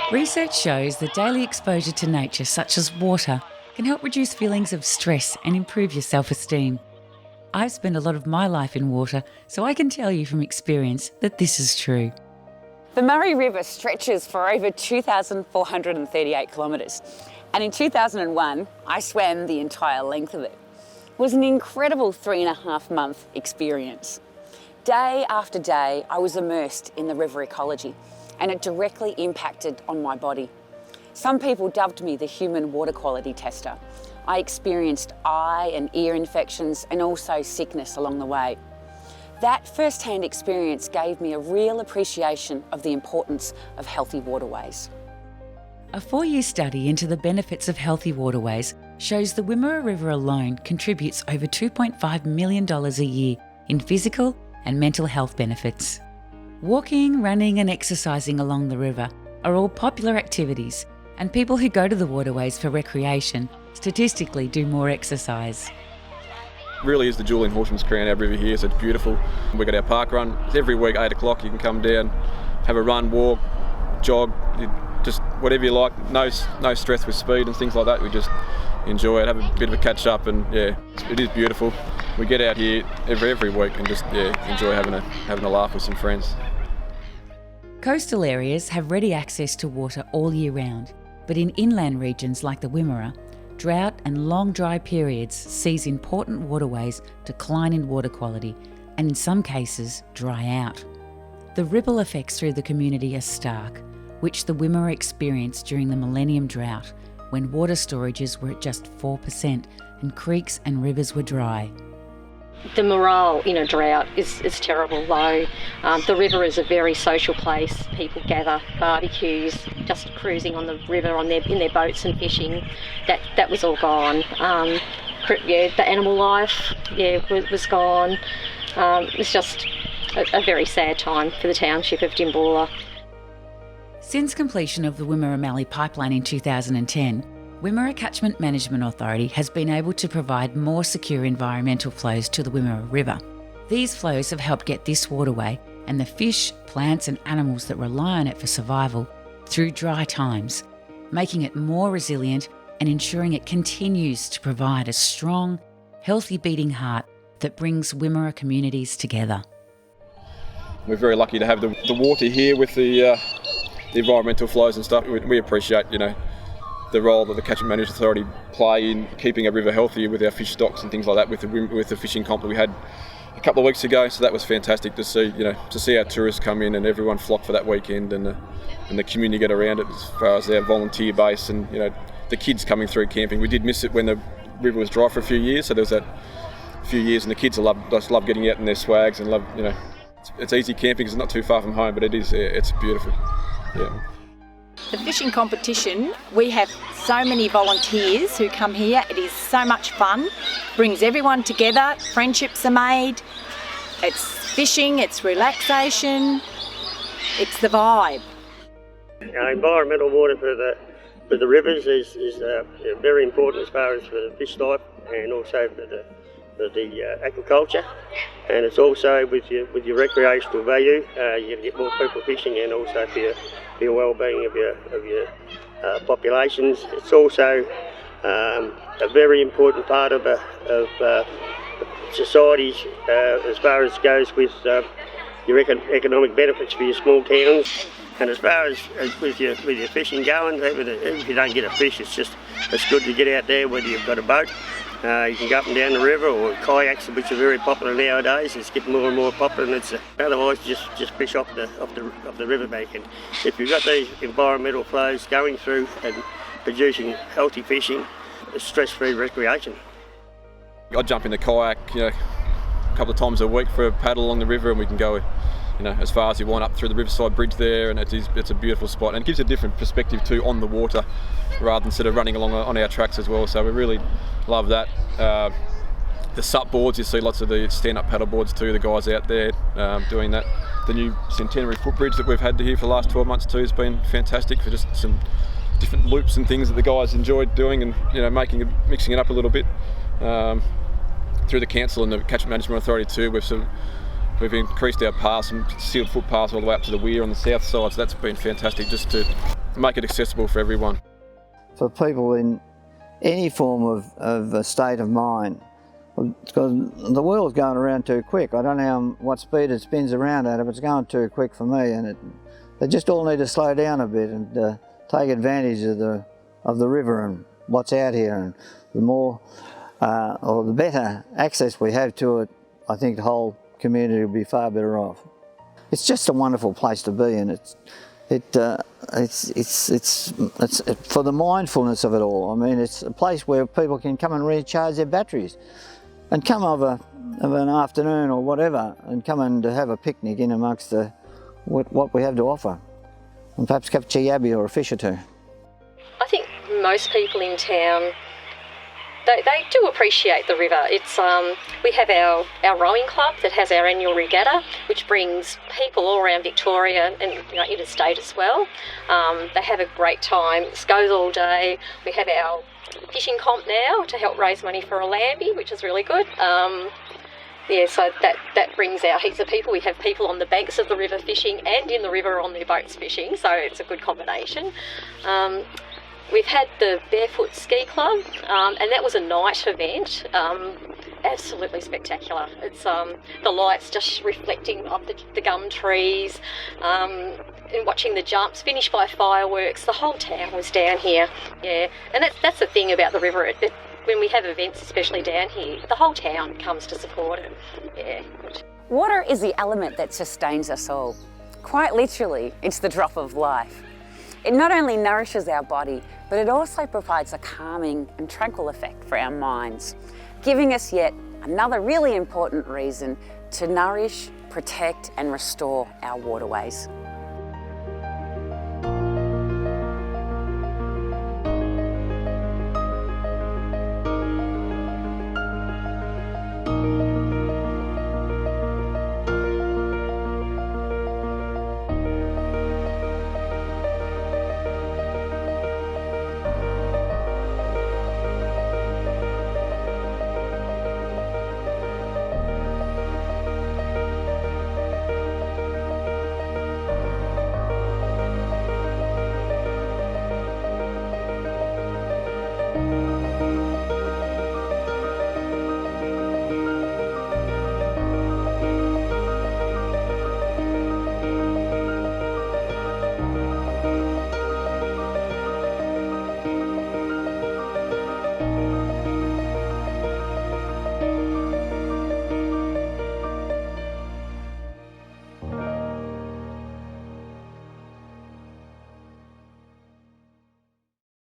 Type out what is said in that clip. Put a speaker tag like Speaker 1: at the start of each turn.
Speaker 1: Research shows that daily exposure to nature, such as water, can help reduce feelings of stress and improve your self-esteem. I've spent a lot of my life in water, so I can tell you from experience that this is true. The Murray River stretches for over 2,438 kilometres, and in 2001, I swam the entire length of it. It was an incredible 3.5-month experience. Day after day, I was immersed in the river ecology, and it directly impacted on my body. Some people dubbed me the human water quality tester. I experienced eye and ear infections and also sickness along the way. That first-hand experience gave me a real appreciation of the importance of healthy waterways. A 4-year study into the benefits of healthy waterways shows the Wimmera River alone contributes over $2.5 million a year in physical and mental health benefits. Walking, running and exercising along the river are all popular activities, and people who go to the waterways for recreation statistically do more exercise.
Speaker 2: Really is the jewel in Horshams Crown, our river here, so it's beautiful. We got our park run. Every week, 8 o'clock, you can come down, have a run, walk, jog, just whatever you like. No stress with speed and things like that. We just enjoy it, have a bit of a catch up, and yeah, it is beautiful. We get out here every week and just enjoy having a laugh with some friends.
Speaker 1: Coastal areas have ready access to water all year round, but in inland regions like the Wimmera, drought and long dry periods sees important waterways decline in water quality and in some cases dry out. The ripple effects through the community are stark, which the Wimmera experienced during the Millennium Drought when water storages were at just 4% and creeks and rivers were dry.
Speaker 3: The morale in a drought is terrible low. The river is a very social place. People gather, barbecues, just cruising on the river in their boats and fishing. That was all gone. The animal life was gone. It was just a very sad time for the township of Dimbulla.
Speaker 1: Since completion of the Wimmera Mallee pipeline in 2010, Wimmera Catchment Management Authority has been able to provide more secure environmental flows to the Wimmera River. These flows have helped get this waterway and the fish, plants and animals that rely on it for survival through dry times, making it more resilient and ensuring it continues to provide a strong, healthy beating heart that brings Wimmera communities together.
Speaker 2: We're very lucky to have the water here with the environmental flows and stuff. We appreciate, the role that the Catchment Management Authority play in keeping our river healthy with our fish stocks and things like that, with the fishing comp that we had a couple of weeks ago. So that was fantastic to see our tourists come in and everyone flock for that weekend, and the community get around it as far as our volunteer base and the kids coming through camping. We did miss it when the river was dry for a few years, so there was that few years, and the kids just love getting out in their swags and love it's easy camping because it's not too far from home, but it's beautiful. Yeah.
Speaker 4: The fishing competition, we have so many volunteers who come here. It is so much fun, brings everyone together, friendships are made. It's fishing, it's relaxation, it's the vibe.
Speaker 5: Environmental water for the rivers is very important as far as for the fish life and also for the aquaculture, and it's also with your recreational value. You can get more people fishing, and also for your well-being of your populations. It's also a very important part of society as far as goes with your economic benefits for your small towns. And as far as with your fishing going, even if you don't get a fish, it's good to get out there whether you've got a boat. You can go up and down the river, or kayaks, which are very popular nowadays. It's getting more and more popular, and otherwise just fish off the riverbank. And if you've got these environmental flows going through and producing healthy fishing, it's stress-free recreation.
Speaker 2: I jump in the kayak, a couple of times a week for a paddle along the river, and we can go, as far as you want up through the Riverside Bridge there, and it's a beautiful spot, and it gives a different perspective too on the water, rather than sort of running along on our tracks as well. So we really love that. The SUP boards, you see lots of the stand-up paddle boards too, the guys out there doing that. The new Centenary footbridge that we've had here for the last 12 months too has been fantastic for just some different loops and things that the guys enjoyed doing, and mixing it up a little bit. Through the council and the Catchment Management Authority too, we've sort of We've increased our paths from sealed footpaths all the way up to the weir on the south side, so that's been fantastic just to make it accessible for everyone.
Speaker 6: For people in any form of a state of mind, because the world's going around too quick. I don't know what speed it spins around at, but it's going too quick for me, and they just all need to slow down a bit and take advantage of the river and what's out here. And the more or the better access we have to it, I think the whole community will be far better off. It's just a wonderful place to be, and it's for the mindfulness of it all. I mean, it's a place where people can come and recharge their batteries, and come of an afternoon or whatever, and come and have a picnic in amongst what we have to offer, and perhaps catch a yabby or a fish or two.
Speaker 3: I think most people in town, they do appreciate the river. It's we have our rowing club that has our annual regatta, which brings people all around Victoria and interstate as well. They have a great time. It goes all day. We have our fishing comp now to help raise money for a lambie, which is really good. So that brings out heaps of people. We have people on the banks of the river fishing and in the river on their boats fishing, so it's a good combination. We've had the Barefoot Ski Club, and that was a night event. Absolutely spectacular. It's the lights just reflecting off the gum trees, and watching the jumps, finished by fireworks. The whole town was down here, yeah. And that's the thing about the river. When we have events, especially down here, the whole town comes to support it. Yeah.
Speaker 1: Water is the element that sustains us all. Quite literally, it's the drop of life. It not only nourishes our body, but it also provides a calming and tranquil effect for our minds, giving us yet another really important reason to nourish, protect and restore our waterways.